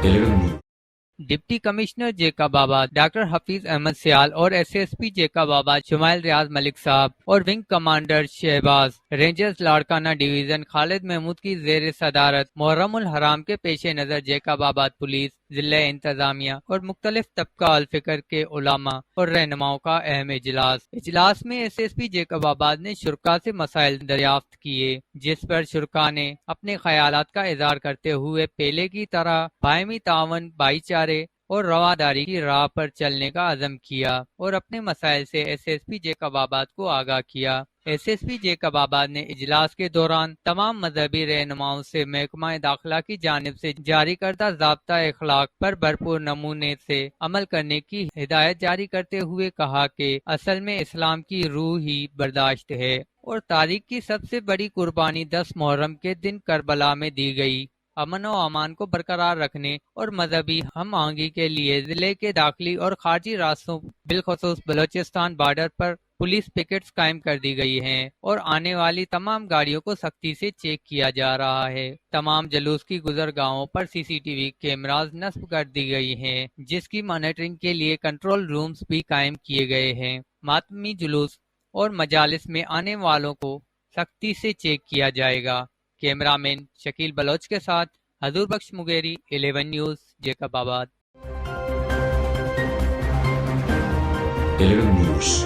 Deputy commissioner Jacob آباد doctor Hafeez Ahmad سیال اور S S P Jacob آباد شمائل ریاض ملک صاحب اور wing commander Shahbaz rangers Larkana division Khalid Mahmood کی زیر صدارت محرم الحرام کے پیش نظر جیکب آباد پولیس ضلع انتظامیہ اور مختلف طبقہ الفکر کے علماء اور رہنماؤں کا اہم اجلاس میں ایس ایس پی جیکب آباد نے شرکاء سے مسائل دریافت کیے، جس پر شرکاء نے اپنے خیالات کا اظہار کرتے ہوئے پہلے کی طرح باہمی تعاون، بھائی چارے اور رواداری کی راہ پر چلنے کا عزم کیا اور اپنے مسائل سے ایس ایس پی جیکب آباد کو آگاہ کیا۔ ایس ایس پی جیکب آباد نے اجلاس کے دوران تمام مذہبی رہنماؤں سے محکمہ داخلہ کی جانب سے جاری کردہ ضابطہ اخلاق پر بھرپور نمونے سے عمل کرنے کی ہدایت جاری کرتے ہوئے کہا کہ اصل میں اسلام کی روح ہی برداشت ہے اور تاریخ کی سب سے بڑی قربانی 10 محرم کے دن کربلا میں دی گئی۔ امن و امان کو برقرار رکھنے اور مذہبی ہم آہنگی کے لیے ضلع کے داخلی اور خارجی راستوں بالخصوص بلوچستان بارڈر پر پولیس پکٹس قائم کر دی گئی ہیں اور آنے والی تمام گاڑیوں کو سختی سے چیک کیا جا رہا ہے۔ تمام جلوس کی گزرگاہوں پر سی سی ٹی وی کیمراز نصب کر دی گئی ہیں، جس کی مانیٹرنگ کے لیے کنٹرول رومز بھی قائم کیے گئے ہیں۔ ماتمی جلوس اور مجالس میں آنے والوں کو سختی سے چیک کیا جائے گا۔ کیمرہ مین شکیل بلوچ کے ساتھ حضور بخش مغیری، 11 نیوز، جیکب آباد۔ 11 نیوز